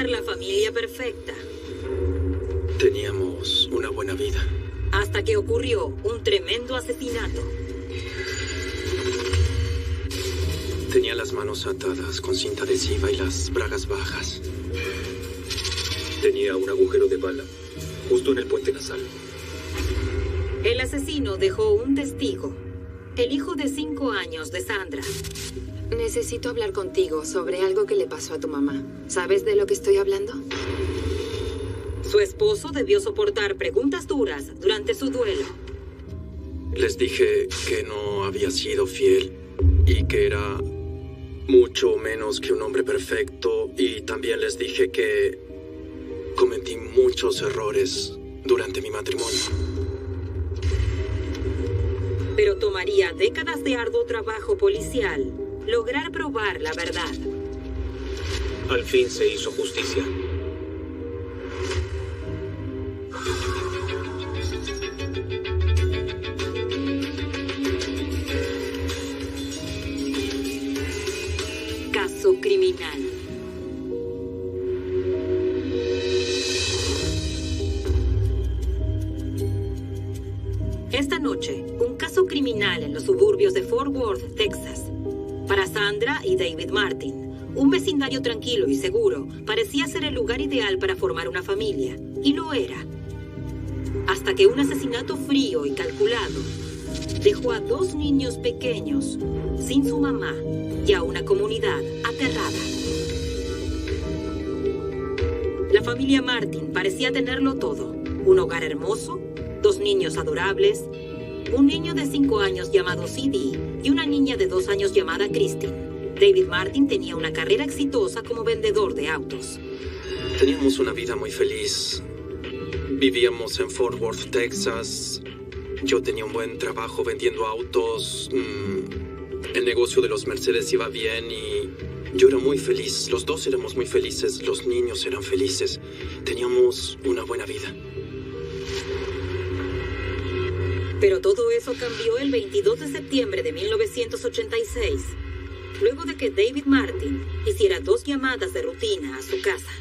ser la familia perfecta. Teníamos una buena vida. Hasta que ocurrió un tremendo asesinato. Tenía las manos atadas con cinta adhesiva y las bragas bajas. Tenía un agujero de bala justo en el puente nasal. El asesino dejó un testigo, el hijo de 5 años de Sandra. Necesito hablar contigo sobre algo que le pasó a tu mamá. ¿Sabes de lo que estoy hablando? Su esposo debió soportar preguntas duras durante su duelo. Les dije que no había sido fiel y que era mucho menos que un hombre perfecto, y también les dije que cometí muchos errores durante mi matrimonio. Pero tomaría décadas de arduo trabajo policial lograr probar la verdad. Al fin se hizo justicia. Caso criminal. Esta noche, un caso criminal en los suburbios de Fort Worth, Texas. Para Sandra y David Martin, un vecindario tranquilo y seguro parecía ser el lugar ideal para formar una familia, y lo era. Hasta que un asesinato frío y calculado dejó a 2 niños pequeños sin su mamá y a una comunidad aterrada. La familia Martin parecía tenerlo todo: un hogar hermoso, 2 niños adorables, un niño de 5 años llamado CD y una niña de 2 años llamada Christine. David Martin tenía una carrera exitosa como vendedor de autos. Teníamos una vida muy feliz. Vivíamos en Fort Worth, Texas. Yo tenía un buen trabajo vendiendo autos. El negocio de los Mercedes iba bien y yo era muy feliz. Los dos éramos muy felices. Los niños eran felices. Teníamos una buena vida. Pero todo eso cambió el 22 de septiembre de 1986, luego de que David Martin hiciera 2 llamadas de rutina a su casa.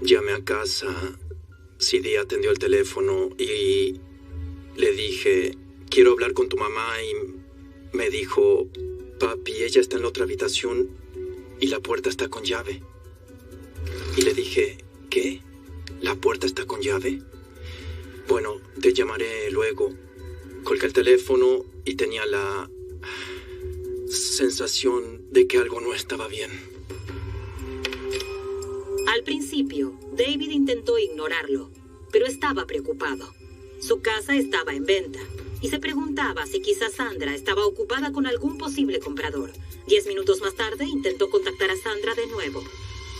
Llamé a casa, CD atendió el teléfono y le dije: quiero hablar con tu mamá, y me dijo: papi, ella está en la otra habitación y la puerta está con llave. Y le dije: ¿qué? ¿La puerta está con llave? Bueno, te llamaré luego. Colgué el teléfono y tenía la sensación de que algo no estaba bien. Al principio, David intentó ignorarlo, pero estaba preocupado. Su casa estaba en venta y se preguntaba si quizás Sandra estaba ocupada con algún posible comprador. 10 minutos más tarde intentó contactar a Sandra de nuevo.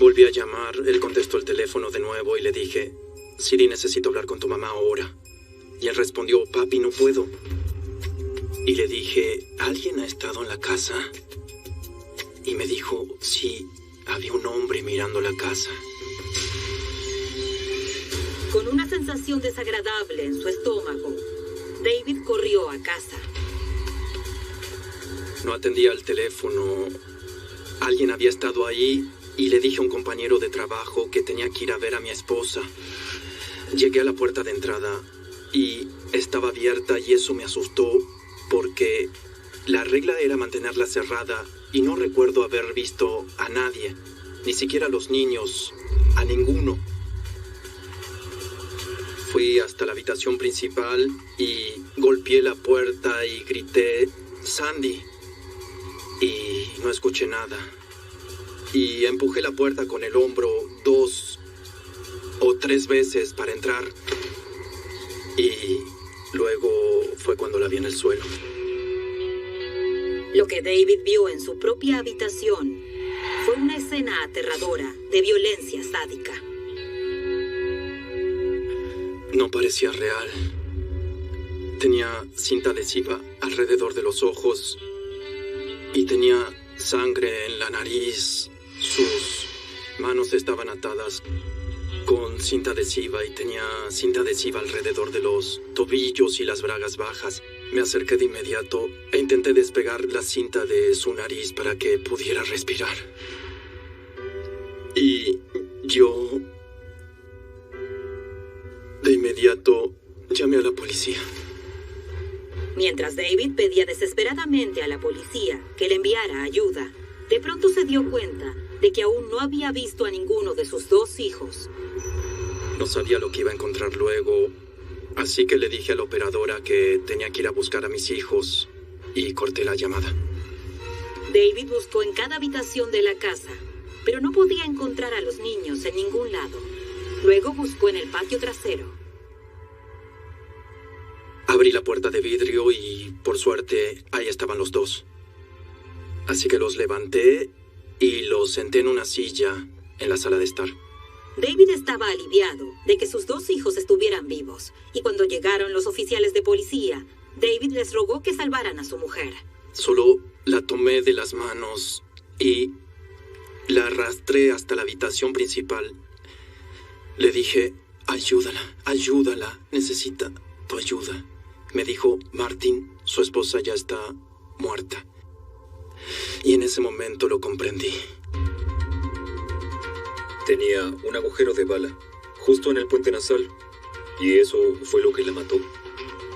Volví a llamar, él contestó el teléfono de nuevo y le dije: Siri, necesito hablar con tu mamá ahora. Y él respondió: papi, no puedo. Y le dije: ¿alguien ha estado en la casa? Y me dijo: sí, había un hombre mirando la casa. Con una sensación desagradable en su estómago, David corrió a casa. No atendía el teléfono. Alguien había estado ahí y le dije a un compañero de trabajo que tenía que ir a ver a mi esposa. Llegué a la puerta de entrada y estaba abierta, y eso me asustó porque la regla era mantenerla cerrada y no recuerdo haber visto a nadie, ni siquiera a los niños, a ninguno. Fui hasta la habitación principal y golpeé la puerta y grité: Sandy. Y no escuché nada. Y empujé la puerta con el hombro 2 o 3 veces para entrar. Y luego fue cuando la vi en el suelo. Lo que David vio en su propia habitación fue una escena aterradora de violencia sádica. No parecía real. Tenía cinta adhesiva alrededor de los ojos y tenía sangre en la nariz. Sus manos estaban atadas con cinta adhesiva y tenía cinta adhesiva alrededor de los tobillos y las bragas bajas. Me acerqué de inmediato e intenté despegar la cinta de su nariz para que pudiera respirar. Y yo de inmediato llamé a la policía. Mientras David pedía desesperadamente a la policía que le enviara ayuda, de pronto se dio cuenta de que aún no había visto a ninguno de sus 2 hijos. No sabía lo que iba a encontrar luego, así que le dije a la operadora que tenía que ir a buscar a mis hijos y corté la llamada. David buscó en cada habitación de la casa, pero no podía encontrar a los niños en ningún lado. Luego buscó en el patio trasero. Abrí la puerta de vidrio y, por suerte, ahí estaban los 2. Así que los levanté y los senté en una silla en la sala de estar. David estaba aliviado de que sus 2 hijos estuvieran vivos, y cuando llegaron los oficiales de policía, David les rogó que salvaran a su mujer. Solo la tomé de las manos y la arrastré hasta la habitación principal. Le dije, ayúdala, necesita tu ayuda. Me dijo, Martin, su esposa ya está muerta. Y en ese momento lo comprendí. Tenía un agujero de bala, justo en el puente nasal, y eso fue lo que la mató.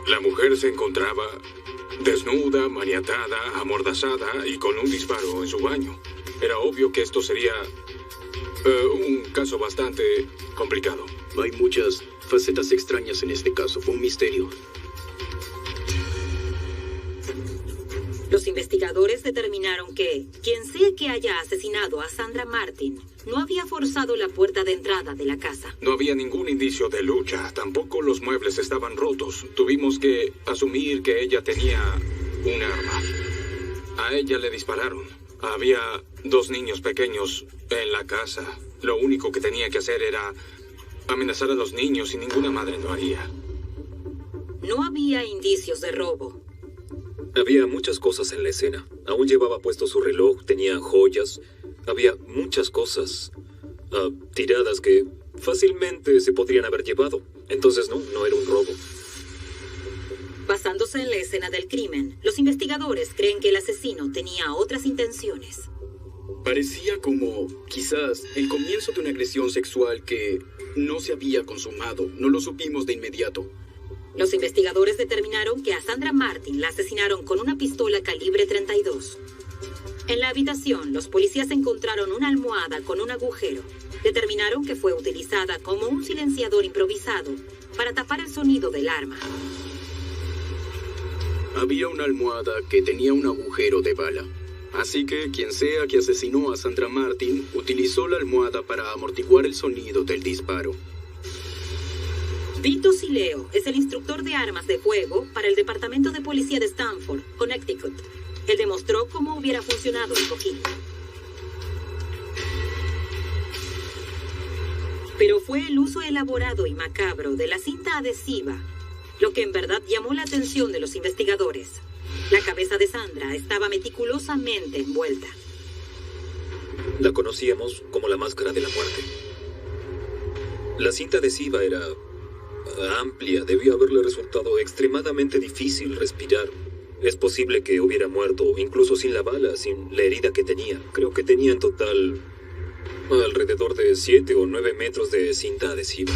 La mujer se encontraba desnuda, maniatada, amordazada y con un disparo en su baño. Era obvio que esto sería un caso bastante complicado. Hay muchas facetas extrañas en este caso. Fue un misterio. Los investigadores determinaron que quien sea que haya asesinado a Sandra Martin no había forzado la puerta de entrada de la casa. No había ningún indicio de lucha, tampoco los muebles estaban rotos. Tuvimos que asumir que ella tenía un arma. A ella le dispararon. Había 2 niños pequeños en la casa. Lo único que tenía que hacer era amenazar a los niños y ninguna madre lo haría. No había indicios de robo. Había muchas cosas en la escena. Aún llevaba puesto su reloj, tenía joyas. Había muchas cosas tiradas que fácilmente se podrían haber llevado. Entonces no era un robo. Basándose en la escena del crimen, los investigadores creen que el asesino tenía otras intenciones. Parecía como, quizás, el comienzo de una agresión sexual que no se había consumado. No lo supimos de inmediato. Los investigadores determinaron que a Sandra Martin la asesinaron con una pistola calibre 32. En la habitación, los policías encontraron una almohada con un agujero. Determinaron que fue utilizada como un silenciador improvisado para tapar el sonido del arma. Había una almohada que tenía un agujero de bala. Así que quien sea que asesinó a Sandra Martin utilizó la almohada para amortiguar el sonido del disparo. Vito Sileo es el instructor de armas de fuego para el Departamento de Policía de Stanford, Connecticut. Él demostró cómo hubiera funcionado el cojín. Pero fue el uso elaborado y macabro de la cinta adhesiva lo que en verdad llamó la atención de los investigadores. La cabeza de Sandra estaba meticulosamente envuelta. La conocíamos como la máscara de la muerte. La cinta adhesiva era amplia, debió haberle resultado extremadamente difícil respirar. Es posible que hubiera muerto, incluso sin la bala, sin la herida que tenía. Creo que tenía en total alrededor de 7 o 9 metros de cinta adhesiva.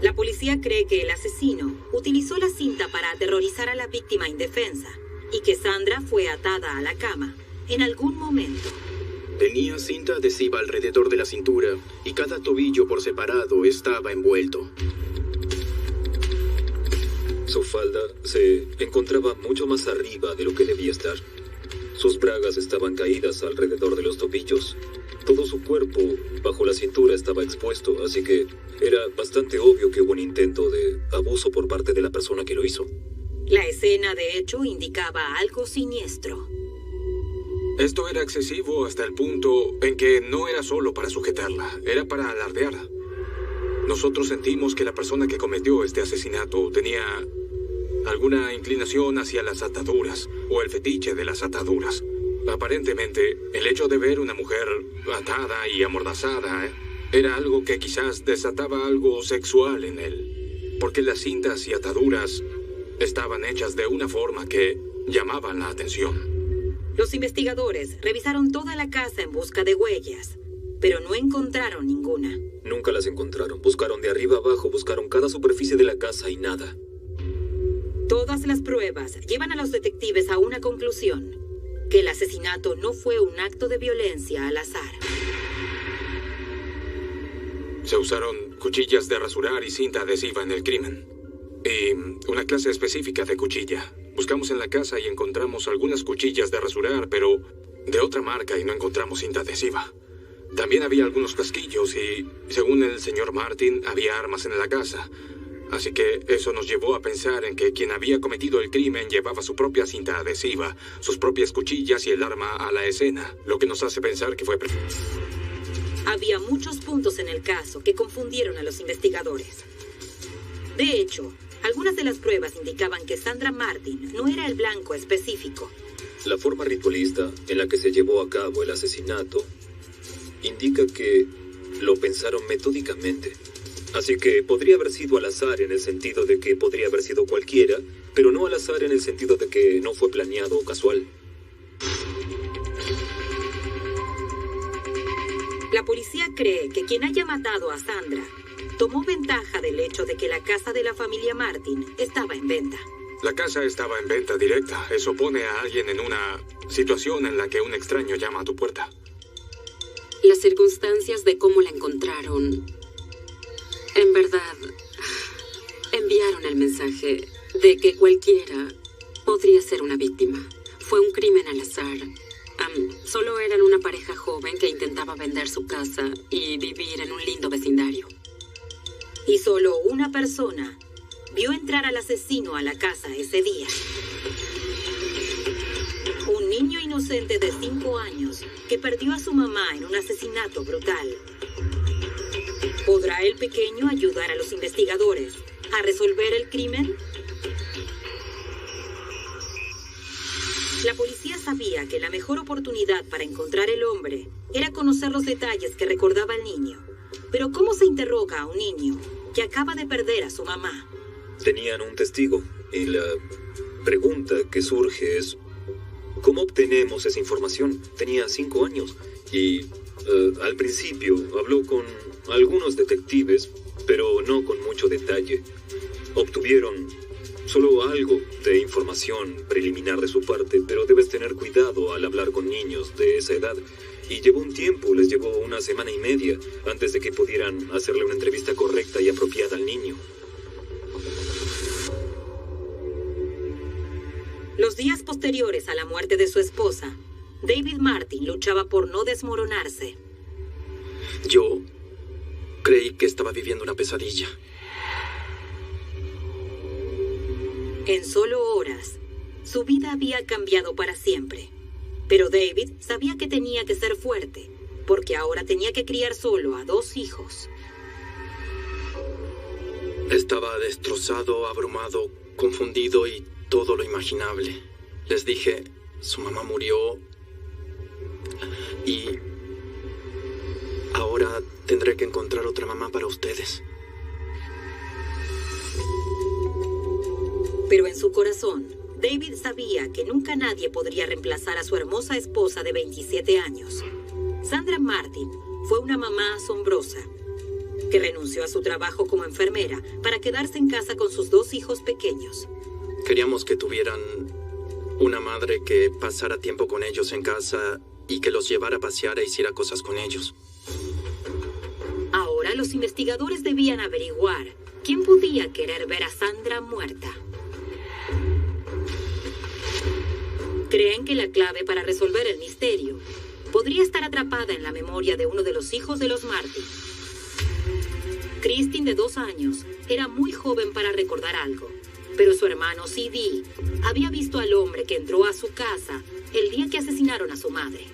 La policía cree que el asesino utilizó la cinta para aterrorizar a la víctima indefensa y que Sandra fue atada a la cama en algún momento. Tenía cinta adhesiva alrededor de la cintura y cada tobillo por separado estaba envuelto. Su falda se encontraba mucho más arriba de lo que debía estar. Sus bragas estaban caídas alrededor de los tobillos. Todo su cuerpo, bajo la cintura, estaba expuesto, así que era bastante obvio que hubo un intento de abuso por parte de la persona que lo hizo. La escena, de hecho, indicaba algo siniestro. Esto era excesivo hasta el punto en que no era solo para sujetarla, era para alardear. Nosotros sentimos que la persona que cometió este asesinato tenía alguna inclinación hacia las ataduras o el fetiche de las ataduras. Aparentemente, el hecho de ver una mujer atada y amordazada era algo que quizás desataba algo sexual en él, porque las cintas y ataduras estaban hechas de una forma que llamaban la atención. Los investigadores revisaron toda la casa en busca de huellas, pero no encontraron ninguna. Nunca las encontraron. Buscaron de arriba abajo, buscaron cada superficie de la casa y nada. Todas las pruebas llevan a los detectives a una conclusión: que el asesinato no fue un acto de violencia al azar. Se usaron cuchillas de rasurar y cinta adhesiva en el crimen. Y una clase específica de cuchilla. Buscamos en la casa y encontramos algunas cuchillas de rasurar, pero de otra marca, y no encontramos cinta adhesiva. También había algunos casquillos y, según el señor Martin, había armas en la casa. Así que eso nos llevó a pensar en que quien había cometido el crimen llevaba su propia cinta adhesiva, sus propias cuchillas y el arma a la escena, lo que nos hace pensar que fue... Había muchos puntos en el caso que confundieron a los investigadores. De hecho, algunas de las pruebas indicaban que Sandra Martin no era el blanco específico. La forma ritualista en la que se llevó a cabo el asesinato indica que lo pensaron metódicamente. Así que podría haber sido al azar en el sentido de que podría haber sido cualquiera, pero no al azar en el sentido de que no fue planeado o casual. La policía cree que quien haya matado a Sandra tomó ventaja del hecho de que la casa de la familia Martin estaba en venta. La casa estaba en venta directa. Eso pone a alguien en una situación en la que un extraño llama a tu puerta. Las circunstancias de cómo la encontraron, en verdad, enviaron el mensaje de que cualquiera podría ser una víctima. Fue un crimen al azar. Solo eran una pareja joven que intentaba vender su casa y vivir en un lindo vecindario. Y solo una persona vio entrar al asesino a la casa ese día. Un niño inocente de 5 años que perdió a su mamá en un asesinato brutal. ¿Podrá el pequeño ayudar a los investigadores a resolver el crimen? La policía sabía que la mejor oportunidad para encontrar el hombre era conocer los detalles que recordaba el niño. Pero ¿cómo se interroga a un niño que acaba de perder a su mamá? Tenían un testigo y la pregunta que surge es: ¿cómo obtenemos esa información? Tenía 5 años y al principio habló con algunos detectives, pero no con mucho detalle. Obtuvieron solo algo de información preliminar de su parte, pero debes tener cuidado al hablar con niños de esa edad. Y llevó un tiempo, les llevó 1 semana y media antes de que pudieran hacerle una entrevista correcta y apropiada al niño. Los días posteriores a la muerte de su esposa, David Martin luchaba por no desmoronarse. Yo creí que estaba viviendo una pesadilla. En solo horas, su vida había cambiado para siempre. Pero David sabía que tenía que ser fuerte, porque ahora tenía que criar solo a 2 hijos. Estaba destrozado, abrumado, confundido y todo lo imaginable. Les dije, su mamá murió y ahora tendré que encontrar otra mamá para ustedes. Pero en su corazón, David sabía que nunca nadie podría reemplazar a su hermosa esposa de 27 años. Sandra Martin fue una mamá asombrosa, que renunció a su trabajo como enfermera para quedarse en casa con sus 2 hijos pequeños. Queríamos que tuvieran una madre que pasara tiempo con ellos en casa y que los llevara a pasear e hiciera cosas con ellos. Ahora los investigadores debían averiguar quién podía querer ver a Sandra muerta. Creen que la clave para resolver el misterio podría estar atrapada en la memoria de uno de los hijos de los Martin. Kristin, de 2 años, era muy joven para recordar algo, pero su hermano C.D. había visto al hombre que entró a su casa el día que asesinaron a su madre.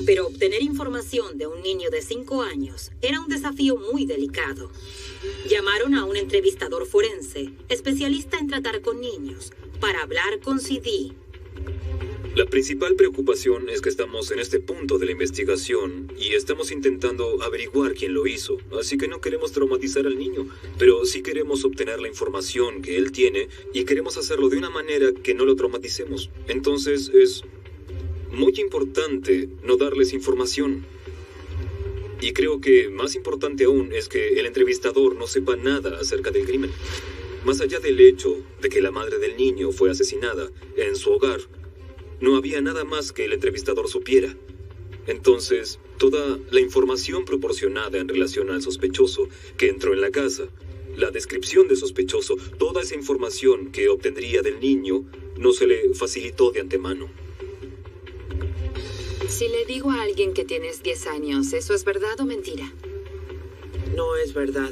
Pero obtener información de un niño de 5 años era un desafío muy delicado. Llamaron a un entrevistador forense, especialista en tratar con niños, para hablar con C.D. La principal preocupación es que estamos en este punto de la investigación y estamos intentando averiguar quién lo hizo, así que no queremos traumatizar al niño, pero sí queremos obtener la información que él tiene y queremos hacerlo de una manera que no lo traumaticemos. Entonces es muy importante no darles información. Y creo que más importante aún es que el entrevistador no sepa nada acerca del crimen. Más allá del hecho de que la madre del niño fue asesinada en su hogar, no había nada más que el entrevistador supiera. Entonces, toda la información proporcionada en relación al sospechoso que entró en la casa, la descripción del sospechoso, toda esa información que obtendría del niño, no se le facilitó de antemano. Si le digo a alguien que tienes 10 años, ¿eso es verdad o mentira? No es verdad.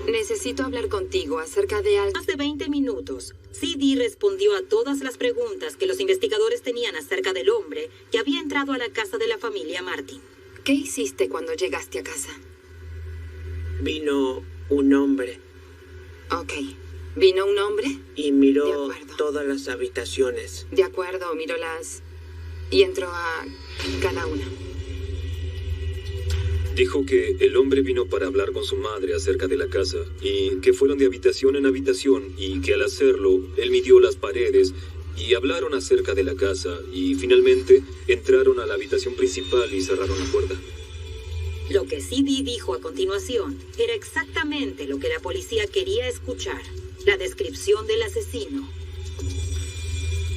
Necesito hablar contigo acerca de algo. Más de 20 minutos, CD respondió a todas las preguntas que los investigadores tenían acerca del hombre que había entrado a la casa de la familia Martin. ¿Qué hiciste cuando llegaste a casa? Vino un hombre Ok. ¿Vino un hombre? y miró todas las habitaciones. De acuerdo, miró las... y entró a cada una. Dijo que el hombre vino para hablar con su madre acerca de la casa y que fueron de habitación en habitación y que al hacerlo, él midió las paredes y hablaron acerca de la casa y finalmente entraron a la habitación principal y cerraron la puerta. Lo que CD dijo a continuación era exactamente lo que la policía quería escuchar, la descripción del asesino.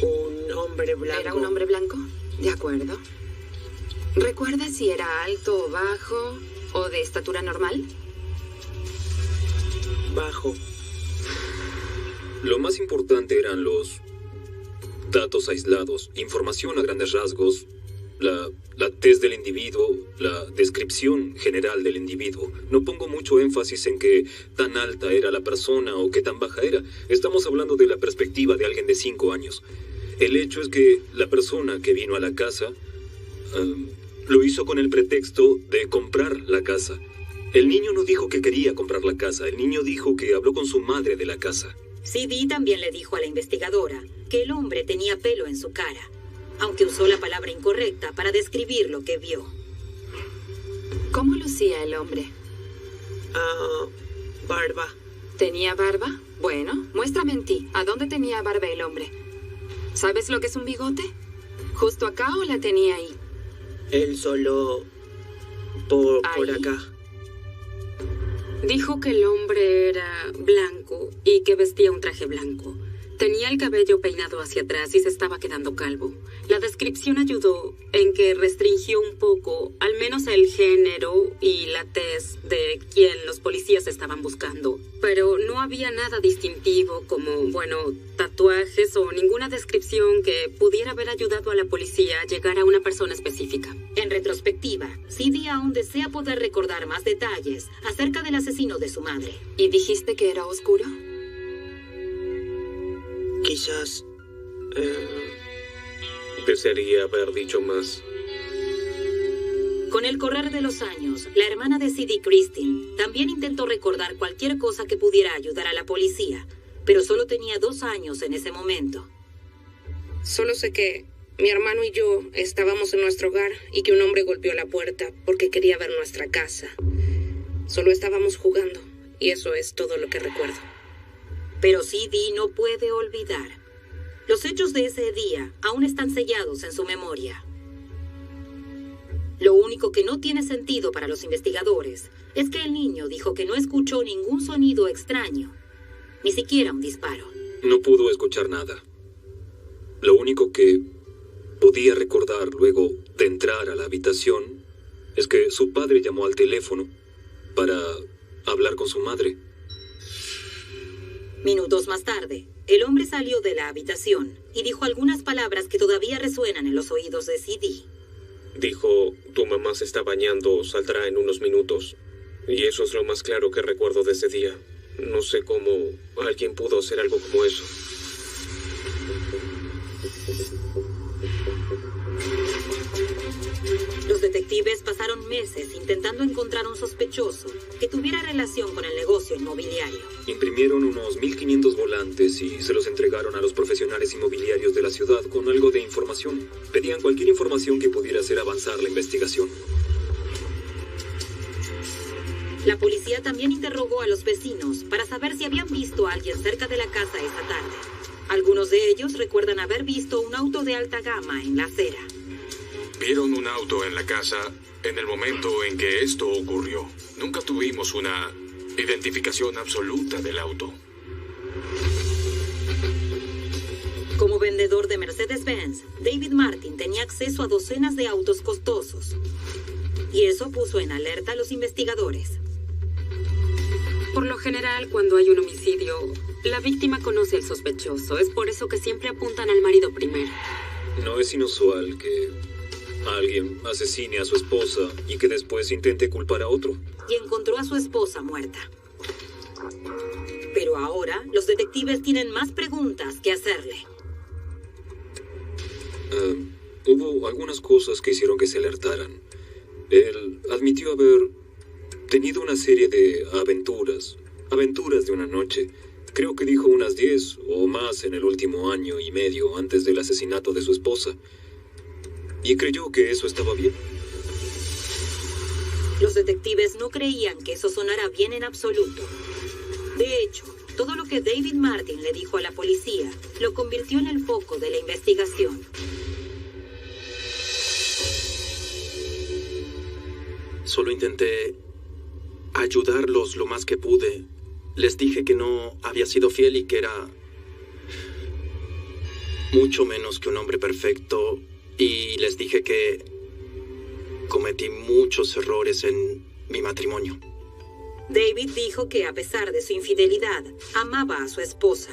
Un hombre blanco. ¿Era un hombre blanco? De acuerdo. ¿Recuerdas si era alto o bajo o de estatura normal? Bajo. Lo más importante eran los datos aislados, información a grandes rasgos, la tez del individuo, la descripción general del individuo. No pongo mucho énfasis en qué tan alta era la persona o qué tan baja era. Estamos hablando de la perspectiva de alguien de 5 años. El hecho es que la persona que vino a la casa lo hizo con el pretexto de comprar la casa. El niño no dijo que quería comprar la casa. El niño dijo que habló con su madre de la casa. CD también le dijo a la investigadora que el hombre tenía pelo en su cara, aunque usó la palabra incorrecta para describir lo que vio. ¿Cómo lucía el hombre? Barba. ¿Tenía barba? Bueno, muéstrame en ti. ¿A dónde tenía barba el hombre? ¿Sabes lo que es un bigote? ¿Justo acá o la tenía ahí? Él solo por Ahí. acá. Dijo que el hombre era blanco y que vestía un traje blanco. Tenía el cabello peinado hacia atrás y se estaba quedando calvo. La descripción ayudó en que restringió un poco, al menos el género y la tez de quien los policías estaban buscando. Pero no había nada distintivo como, tatuajes o ninguna descripción que pudiera haber ayudado a la policía a llegar a una persona específica. En retrospectiva, CD aún desea poder recordar más detalles acerca del asesino de su madre. ¿Y dijiste que era oscuro? Quizás... Desearía haber dicho más. Con el correr de los años, la hermana de CD, Christine, también intentó recordar cualquier cosa que pudiera ayudar a la policía, pero solo tenía 2 años en ese momento. Solo sé que mi hermano y yo estábamos en nuestro hogar y que un hombre golpeó la puerta porque quería ver nuestra casa. Solo estábamos jugando y eso es todo lo que recuerdo. Pero CD no puede olvidar. Los hechos de ese día aún están sellados en su memoria. Lo único que no tiene sentido para los investigadores es que el niño dijo que no escuchó ningún sonido extraño, ni siquiera un disparo. No pudo escuchar nada. Lo único que podía recordar luego de entrar a la habitación es que su padre llamó al teléfono para hablar con su madre. Minutos más tarde, el hombre salió de la habitación y dijo algunas palabras que todavía resuenan en los oídos de CD. Dijo, tu mamá se está bañando, saldrá en unos minutos. Y eso es lo más claro que recuerdo de ese día. No sé cómo alguien pudo hacer algo como eso. Los detectives pasaron meses intentando encontrar un sospechoso que tuviera relación con el negocio inmobiliario. Imprimieron unos 1.500 volantes y se los entregaron a los profesionales inmobiliarios de la ciudad con algo de información. Pedían cualquier información que pudiera hacer avanzar la investigación. La policía también interrogó a los vecinos para saber si habían visto a alguien cerca de la casa esa tarde. Algunos de ellos recuerdan haber visto un auto de alta gama en la acera. Vieron un auto en la casa en el momento en que esto ocurrió. Nunca tuvimos una identificación absoluta del auto. Como vendedor de Mercedes-Benz, David Martin tenía acceso a docenas de autos costosos. Y eso puso en alerta a los investigadores. Por lo general, cuando hay un homicidio, la víctima conoce al sospechoso. Es por eso que siempre apuntan al marido primero. No es inusual que alguien asesine a su esposa y que después intente culpar a otro. Y encontró a su esposa muerta. Pero ahora, los detectives tienen más preguntas que hacerle. Hubo algunas cosas que hicieron que se alertaran. Él admitió haber tenido una serie de aventuras de una noche. Creo que dijo unas 10 o más en el último año y medio antes del asesinato de su esposa. Y creyó que eso estaba bien. Los detectives no creían que eso sonara bien en absoluto. De hecho, todo lo que David Martin le dijo a la policía lo convirtió en el foco de la investigación. Solo intenté ayudarlos lo más que pude. Les dije que no había sido fiel y que era mucho menos que un hombre perfecto. Y les dije que cometí muchos errores en mi matrimonio. David dijo que a pesar de su infidelidad, amaba a su esposa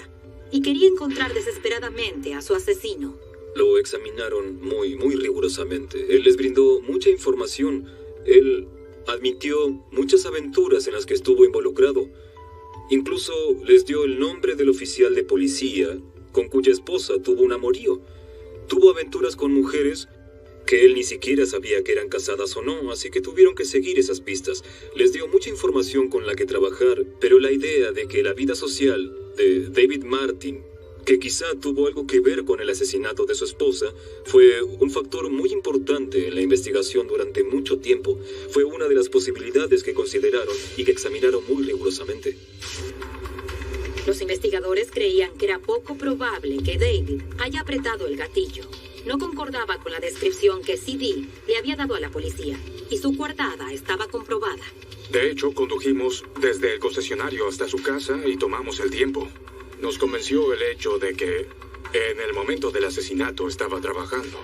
y quería encontrar desesperadamente a su asesino. Lo examinaron muy rigurosamente. Él les brindó mucha información. Él admitió muchas aventuras en las que estuvo involucrado. Incluso les dio el nombre del oficial de policía con cuya esposa tuvo un amorío. Tuvo aventuras con mujeres que él ni siquiera sabía que eran casadas o no, así que tuvieron que seguir esas pistas. Les dio mucha información con la que trabajar, pero la idea de que la vida social de David Martin, que quizá tuvo algo que ver con el asesinato de su esposa, fue un factor muy importante en la investigación durante mucho tiempo. Fue una de las posibilidades que consideraron y que examinaron muy rigurosamente. Los investigadores creían que era poco probable que David haya apretado el gatillo. No concordaba con la descripción que CD le había dado a la policía, y su coartada estaba comprobada. De hecho, condujimos desde el concesionario hasta su casa y tomamos el tiempo. Nos convenció el hecho de que en el momento del asesinato estaba trabajando.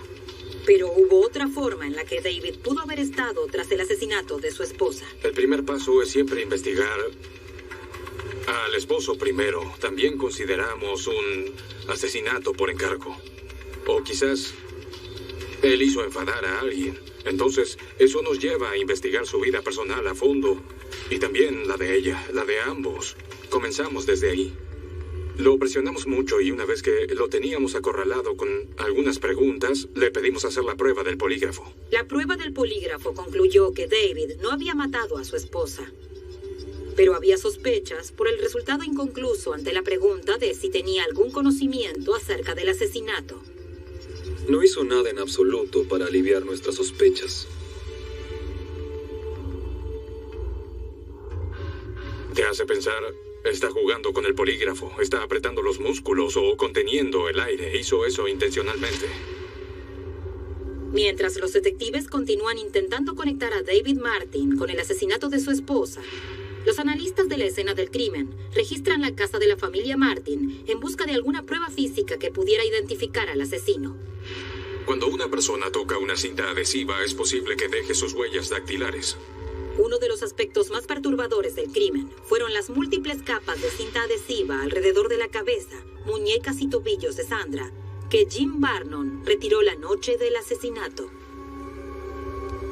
Pero hubo otra forma en la que David pudo haber estado tras el asesinato de su esposa. El primer paso es siempre investigar al esposo primero. También consideramos un asesinato por encargo. O quizás él hizo enfadar a alguien. Entonces, eso nos lleva a investigar su vida personal a fondo. Y también la de ella, la de ambos. Comenzamos desde ahí. Lo presionamos mucho y una vez que lo teníamos acorralado con algunas preguntas, le pedimos hacer la prueba del polígrafo. La prueba del polígrafo concluyó que David no había matado a su esposa. Pero había sospechas por el resultado inconcluso ante la pregunta de si tenía algún conocimiento acerca del asesinato. No hizo nada en absoluto para aliviar nuestras sospechas. ¿Te hace pensar? Está jugando con el polígrafo, está apretando los músculos o conteniendo el aire. Hizo eso intencionalmente. Mientras los detectives continúan intentando conectar a David Martin con el asesinato de su esposa, los analistas de la escena del crimen registran la casa de la familia Martin en busca de alguna prueba física que pudiera identificar al asesino. Cuando una persona toca una cinta adhesiva, es posible que deje sus huellas dactilares. Uno de los aspectos más perturbadores del crimen fueron las múltiples capas de cinta adhesiva alrededor de la cabeza, muñecas y tobillos de Sandra, que Jim Barnon retiró la noche del asesinato.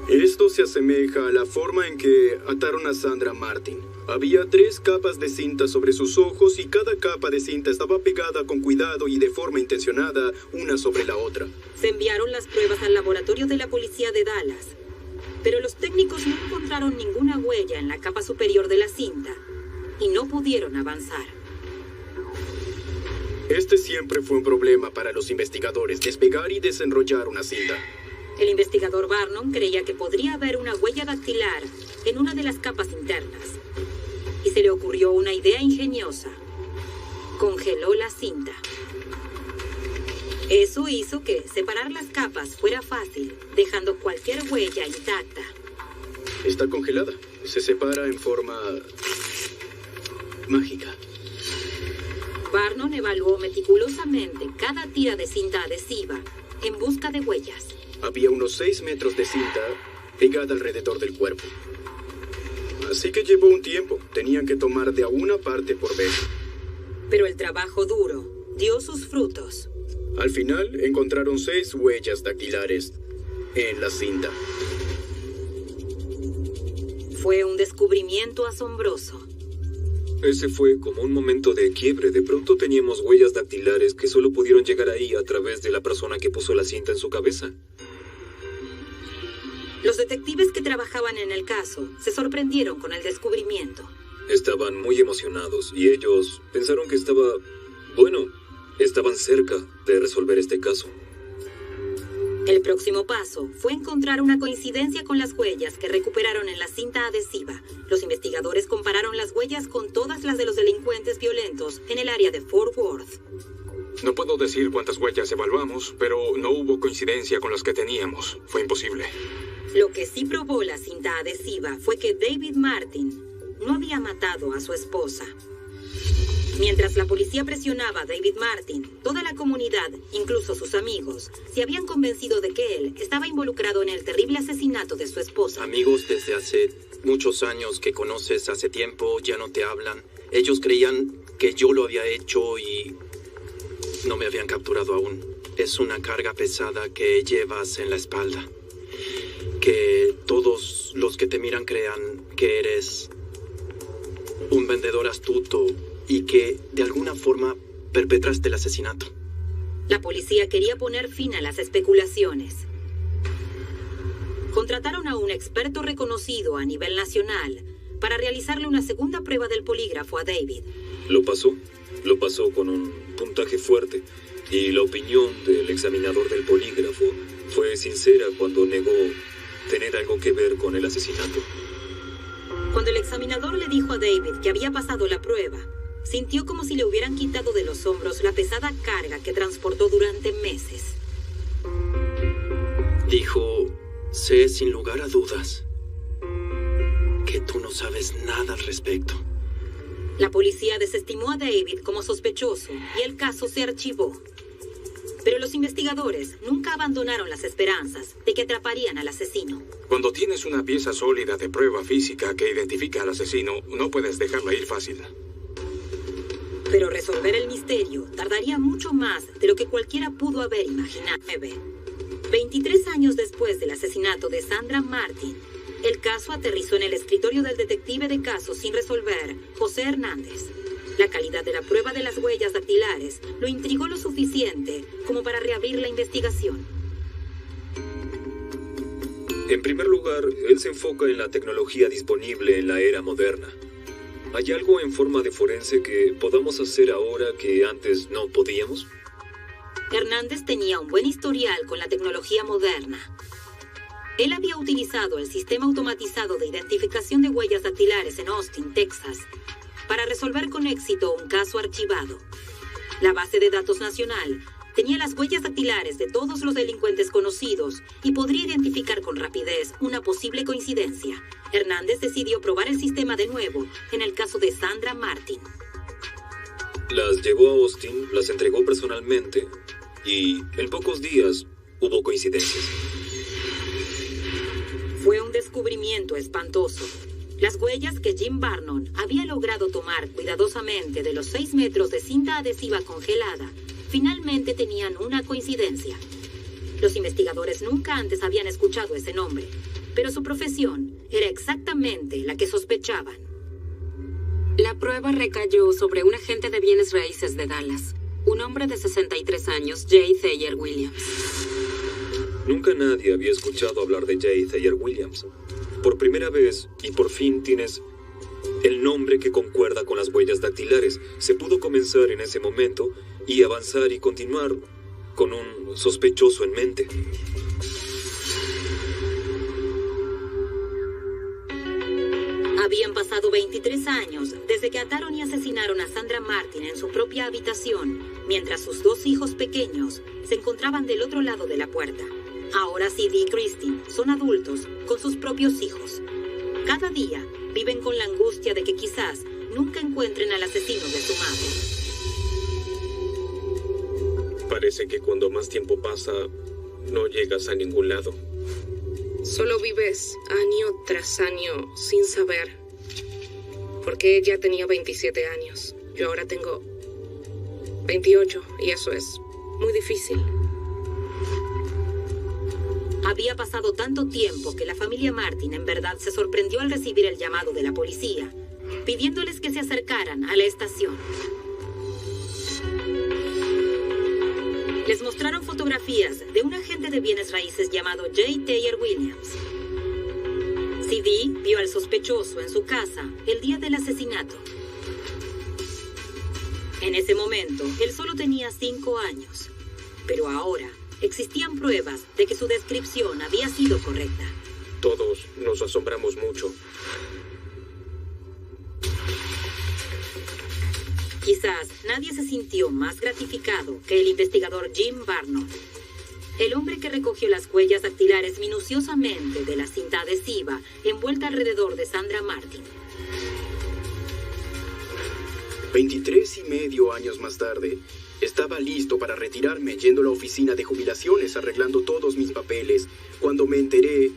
Esto se asemeja a la forma en que ataron a Sandra Martin. Había 3 capas de cinta sobre sus ojos y cada capa de cinta estaba pegada con cuidado y de forma intencionada una sobre la otra. Se enviaron las pruebas al laboratorio de la policía de Dallas, pero los técnicos no encontraron ninguna huella en la capa superior de la cinta y no pudieron avanzar. Este siempre fue un problema para los investigadores, despegar y desenrollar una cinta. El investigador Barnum creía que podría haber una huella dactilar en una de las capas internas. Y se le ocurrió una idea ingeniosa. Congeló la cinta. Eso hizo que separar las capas fuera fácil, dejando cualquier huella intacta. Está congelada. Se separa en forma mágica. Barnum evaluó meticulosamente cada tira de cinta adhesiva en busca de huellas. Había unos 6 metros de cinta pegada alrededor del cuerpo. Así que llevó un tiempo. Tenían que tomar de a una parte por vez. Pero el trabajo duro dio sus frutos. Al final encontraron 6 huellas dactilares en la cinta. Fue un descubrimiento asombroso. Ese fue como un momento de quiebre. De pronto teníamos huellas dactilares que solo pudieron llegar ahí a través de la persona que puso la cinta en su cabeza. Los detectives que trabajaban en el caso se sorprendieron con el descubrimiento. Estaban muy emocionados y ellos pensaron que estaban cerca de resolver este caso. El próximo paso fue encontrar una coincidencia con las huellas que recuperaron en la cinta adhesiva. Los investigadores compararon las huellas con todas las de los delincuentes violentos en el área de Fort Worth. No puedo decir cuántas huellas evaluamos, pero no hubo coincidencia con las que teníamos. Fue imposible. Lo que sí probó la cinta adhesiva fue que David Martin no había matado a su esposa. Mientras la policía presionaba a David Martin, toda la comunidad, incluso sus amigos, se habían convencido de que él estaba involucrado en el terrible asesinato de su esposa. Amigos desde hace muchos años que conoces hace tiempo ya no te hablan. Ellos creían que yo lo había hecho y no me habían capturado aún. Es una carga pesada que llevas en la espalda. Que todos los que te miran crean que eres un vendedor astuto y que de alguna forma perpetraste el asesinato. La policía quería poner fin a las especulaciones. Contrataron a un experto reconocido a nivel nacional para realizarle una segunda prueba del polígrafo a David. Lo pasó con un puntaje fuerte y la opinión del examinador del polígrafo fue sincera cuando negó tener algo que ver con el asesinato. Cuando el examinador le dijo a David que había pasado la prueba, sintió como si le hubieran quitado de los hombros la pesada carga que transportó durante meses. Dijo, sé sin lugar a dudas que tú no sabes nada al respecto. La policía desestimó a David como sospechoso y el caso se archivó. Pero los investigadores nunca abandonaron las esperanzas de que atraparían al asesino. Cuando tienes una pieza sólida de prueba física que identifica al asesino, no puedes dejarla ir fácil. Pero resolver el misterio tardaría mucho más de lo que cualquiera pudo haber imaginado. 23 años después del asesinato de Sandra Martin, el caso aterrizó en el escritorio del detective de casos sin resolver, José Hernández. La calidad de la prueba de las huellas dactilares lo intrigó lo suficiente como para reabrir la investigación. En primer lugar, él se enfoca en la tecnología disponible en la era moderna. ¿Hay algo en forma de forense que podamos hacer ahora que antes no podíamos? Hernández tenía un buen historial con la tecnología moderna. Él había utilizado el sistema automatizado de identificación de huellas dactilares en Austin, Texas, para resolver con éxito un caso archivado. La base de datos nacional tenía las huellas dactilares de todos los delincuentes conocidos y podría identificar con rapidez una posible coincidencia. Hernández decidió probar el sistema de nuevo en el caso de Sandra Martin. Las llevó a Austin, las entregó personalmente y en pocos días hubo coincidencias. Fue un descubrimiento espantoso. Las huellas que Jim Barnum había logrado tomar cuidadosamente de los 6 metros de cinta adhesiva congelada finalmente tenían una coincidencia. Los investigadores nunca antes habían escuchado ese nombre, pero su profesión era exactamente la que sospechaban. La prueba recayó sobre un agente de bienes raíces de Dallas, un hombre de 63 años, J. Thayer Williams. Nunca nadie había escuchado hablar de J. Thayer Williams. Por primera vez, y por fin tienes el nombre que concuerda con las huellas dactilares. Se pudo comenzar en ese momento y avanzar y continuar con un sospechoso en mente. Habían pasado 23 años desde que ataron y asesinaron a Sandra Martin en su propia habitación mientras sus 2 hijos pequeños se encontraban del otro lado de la puerta. Ahora CD y Christine son adultos con sus propios hijos. Cada día viven con la angustia de que quizás nunca encuentren al asesino de su madre. Parece que cuando más tiempo pasa, no llegas a ningún lado. Solo vives año tras año sin saber. Porque ella tenía 27 años. Yo ahora tengo 28 y eso es muy difícil. Había pasado tanto tiempo que la familia Martin en verdad se sorprendió al recibir el llamado de la policía, pidiéndoles que se acercaran a la estación. Les mostraron fotografías de un agente de bienes raíces llamado J. Taylor Williams. CD vio al sospechoso en su casa el día del asesinato. En ese momento, él solo tenía 5 años, pero ahora existían pruebas de que su descripción había sido correcta. Todos nos asombramos mucho. Quizás nadie se sintió más gratificado que el investigador Jim Barnard, el hombre que recogió las huellas dactilares minuciosamente de la cinta adhesiva envuelta alrededor de Sandra Martin. 23 y medio años más tarde, estaba listo para retirarme yendo a la oficina de jubilaciones arreglando todos mis papeles, cuando me enteré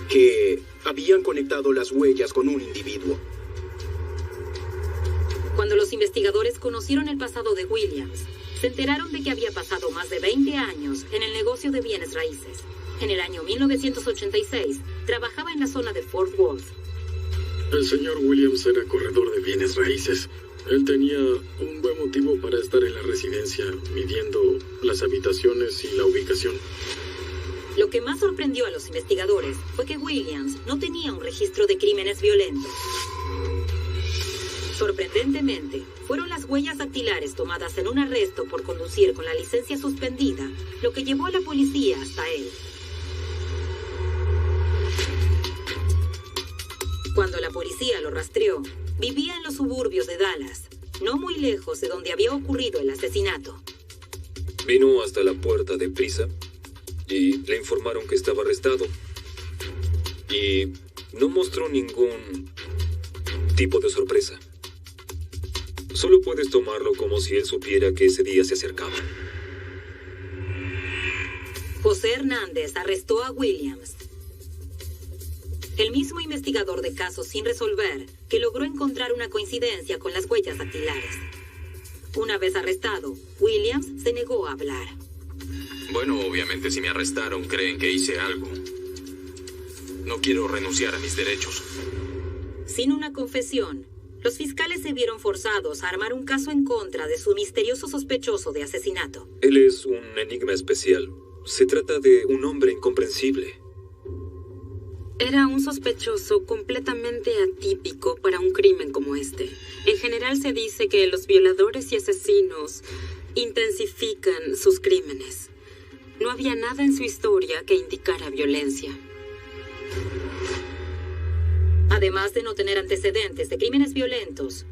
que habían conectado las huellas con un individuo. Cuando los investigadores conocieron el pasado de Williams, se enteraron de que había pasado más de 20 años en el negocio de bienes raíces. En el año 1986, trabajaba en la zona de Fort Worth. El señor Williams era corredor de bienes raíces. Él tenía un buen motivo para estar en la residencia, midiendo las habitaciones y la ubicación. Lo que más sorprendió a los investigadores fue que Williams no tenía un registro de crímenes violentos. Sorprendentemente, fueron las huellas dactilares tomadas en un arresto por conducir con la licencia suspendida lo que llevó a la policía hasta él. Cuando la policía lo rastreó, vivía en los suburbios de Dallas, no muy lejos de donde había ocurrido el asesinato. Vino hasta la puerta deprisa y le informaron que estaba arrestado. Y no mostró ningún tipo de sorpresa. Solo puedes tomarlo como si él supiera que ese día se acercaba. José Hernández arrestó a Williams, el mismo investigador de casos sin resolver que logró encontrar una coincidencia con las huellas dactilares. Una vez arrestado, Williams se negó a hablar. Bueno, obviamente si me arrestaron creen que hice algo. No quiero renunciar a mis derechos. Sin una confesión, los fiscales se vieron forzados a armar un caso en contra de su misterioso sospechoso de asesinato. Él es un enigma especial. Se trata de un hombre incomprensible. Era un sospechoso completamente atípico para un crimen como este. En general se dice que los violadores y asesinos intensifican sus crímenes. No había nada en su historia que indicara violencia. Además de no tener antecedentes de crímenes violentos,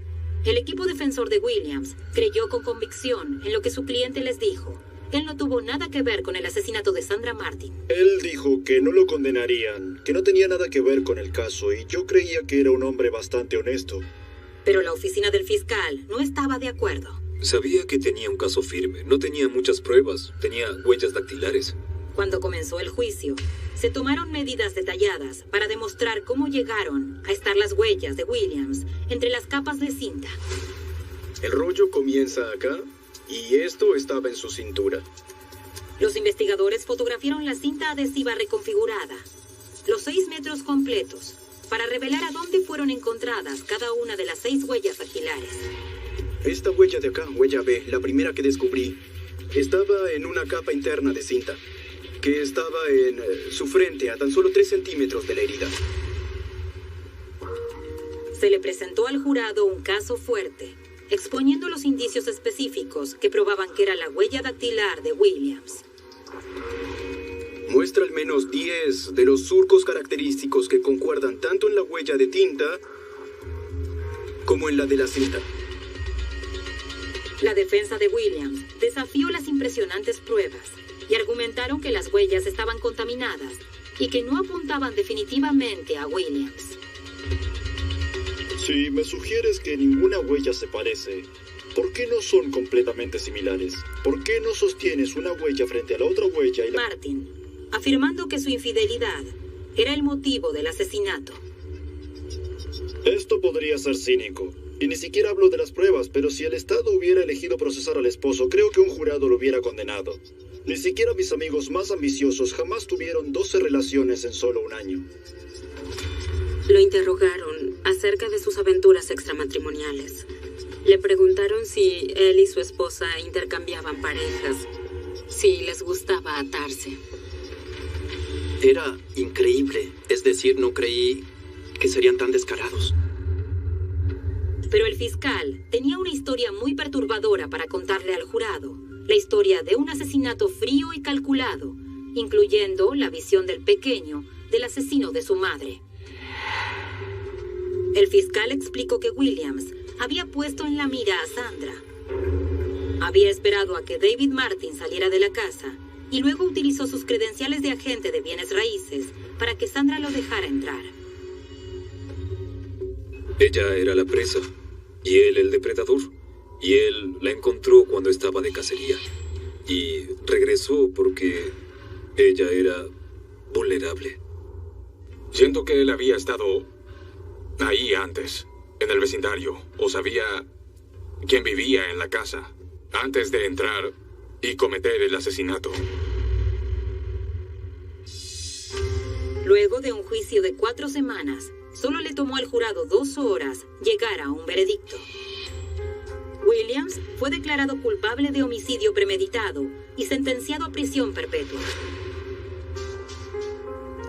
el equipo defensor de Williams creyó con convicción en lo que su cliente les dijo. Él no tuvo nada que ver con el asesinato de Sandra Martin. Él dijo que no lo condenarían, que no tenía nada que ver con el caso, y yo creía que era un hombre bastante honesto. Pero la oficina del fiscal no estaba de acuerdo. Sabía que tenía un caso firme. No tenía muchas pruebas. Tenía huellas dactilares. Cuando comenzó el juicio, se tomaron medidas detalladas para demostrar cómo llegaron a estar las huellas de Williams entre las capas de cinta. El rollo comienza acá y esto estaba en su cintura. Los investigadores fotografiaron la cinta adhesiva reconfigurada, los 6 metros completos, para revelar a dónde fueron encontradas cada una de las 6 huellas dactilares. Esta huella de acá, huella B, la primera que descubrí, estaba en una capa interna de cinta, que estaba en su frente a tan solo 3 centímetros de la herida. Se le presentó al jurado un caso fuerte, exponiendo los indicios específicos que probaban que era la huella dactilar de Williams. Muestra al menos 10 de los surcos característicos que concuerdan tanto en la huella de tinta como en la de la cinta. La defensa de Williams desafió las impresionantes pruebas y argumentaron que las huellas estaban contaminadas y que no apuntaban definitivamente a Williams. Si me sugieres que ninguna huella se parece, ¿por qué no son completamente similares? ¿Por qué no sostienes una huella frente a la otra huella y la... Martin, afirmando que su infidelidad era el motivo del asesinato. Esto podría ser cínico. Y ni siquiera hablo de las pruebas, pero si el Estado hubiera elegido procesar al esposo, creo que un jurado lo hubiera condenado. Ni siquiera mis amigos más ambiciosos jamás tuvieron 12 relaciones en solo un año. Lo interrogaron acerca de sus aventuras extramatrimoniales. Le preguntaron si él y su esposa intercambiaban parejas, si les gustaba atarse. Era increíble. Es decir, no creí que serían tan descarados. Pero el fiscal tenía una historia muy perturbadora para contarle al jurado. La historia de un asesinato frío y calculado, incluyendo la visión del pequeño del asesino de su madre. El fiscal explicó que Williams había puesto en la mira a Sandra. Había esperado a que David Martin saliera de la casa y luego utilizó sus credenciales de agente de bienes raíces para que Sandra lo dejara entrar. Ella era la presa y él el depredador. Y él la encontró cuando estaba de cacería. Y regresó porque ella era vulnerable. Siento que él había estado ahí antes, en el vecindario, o sabía quién vivía en la casa, antes de entrar y cometer el asesinato. Luego de un juicio de 4 semanas, solo le tomó al jurado 2 horas llegar a un veredicto. Williams fue declarado culpable de homicidio premeditado y sentenciado a prisión perpetua.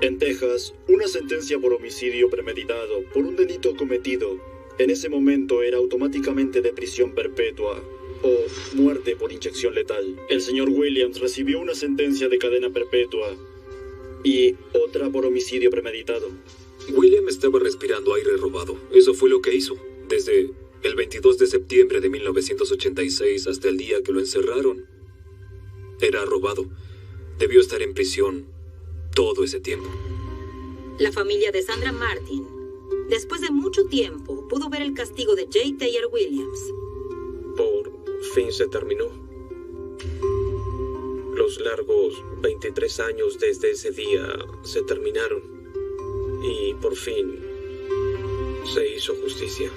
En Texas, una sentencia por homicidio premeditado por un delito cometido en ese momento era automáticamente de prisión perpetua o muerte por inyección letal. El señor Williams recibió una sentencia de cadena perpetua y otra por homicidio premeditado. William estaba respirando aire robado. Eso fue lo que hizo. Desde el 22 de septiembre de 1986 hasta el día que lo encerraron. Era robado. Debió estar en prisión todo ese tiempo. La familia de Sandra Martin, después de mucho tiempo, pudo ver el castigo de J. Taylor Williams. Por fin se terminó. Los largos 23 años desde ese día se terminaron. Y por fin se hizo justicia.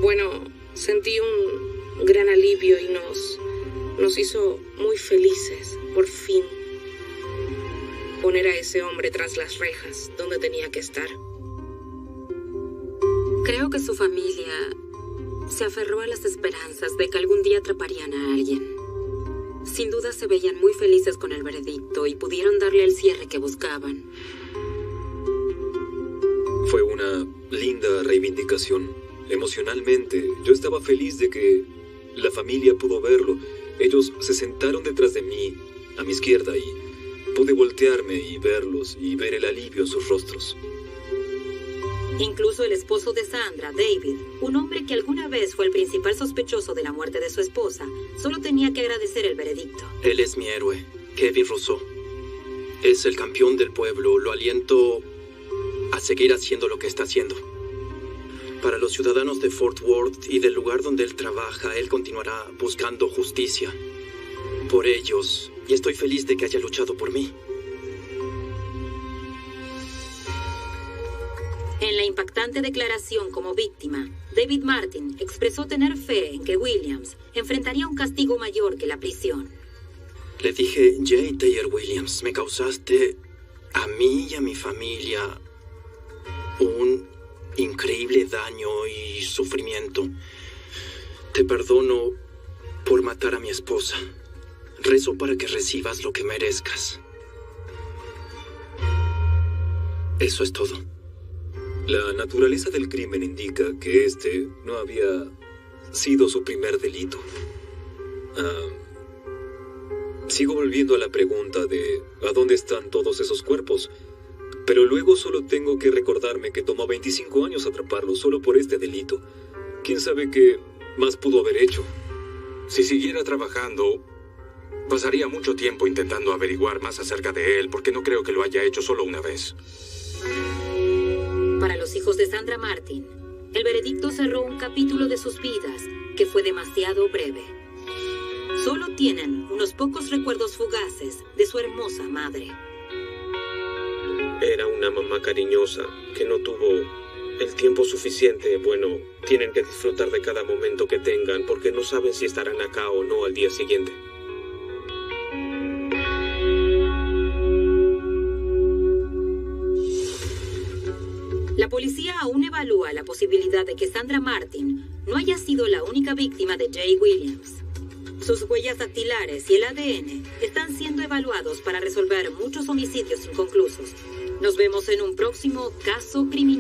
Bueno, sentí un gran alivio y nos hizo muy felices, por fin. Poner a ese hombre tras las rejas, donde tenía que estar. Creo que su familia se aferró a las esperanzas de que algún día atraparían a alguien. Sin duda se veían muy felices con el veredicto y pudieron darle el cierre que buscaban. Fue una linda reivindicación. Emocionalmente, yo estaba feliz de que la familia pudo verlo. Ellos se sentaron detrás de mí, a mi izquierda, y pude voltearme y verlos y ver el alivio en sus rostros. Incluso el esposo de Sandra, David, un hombre que alguna vez fue el principal sospechoso de la muerte de su esposa, solo tenía que agradecer el veredicto. Él es mi héroe, Kevin Rousseau. Es el campeón del pueblo. Lo aliento a seguir haciendo lo que está haciendo. Para los ciudadanos de Fort Worth y del lugar donde él trabaja, él continuará buscando justicia por ellos, y estoy feliz de que haya luchado por mí. En la impactante declaración como víctima, David Martin expresó tener fe en que Williams enfrentaría un castigo mayor que la prisión. Le dije, J. Taylor Williams, me causaste a mí y a mi familia un increíble daño y sufrimiento. Te perdono por matar a mi esposa. Rezo para que recibas lo que merezcas. Eso es todo. La naturaleza del crimen indica que este no había sido su primer delito. Sigo volviendo a la pregunta de ¿a dónde están todos esos cuerpos? Pero luego solo tengo que recordarme que tomó 25 años atraparlo solo por este delito. ¿Quién sabe qué más pudo haber hecho? Si siguiera trabajando, pasaría mucho tiempo intentando averiguar más acerca de él, porque no creo que lo haya hecho solo una vez. Para los hijos de Sandra Martin, el veredicto cerró un capítulo de sus vidas que fue demasiado breve. Solo tienen unos pocos recuerdos fugaces de su hermosa madre. Era una mamá cariñosa que no tuvo el tiempo suficiente. Bueno, tienen que disfrutar de cada momento que tengan porque no saben si estarán acá o no al día siguiente. La policía aún evalúa la posibilidad de que Sandra Martin no haya sido la única víctima de Jay Williams. Sus huellas dactilares y el ADN están siendo evaluados para resolver muchos homicidios inconclusos. Nos vemos en un próximo caso criminal.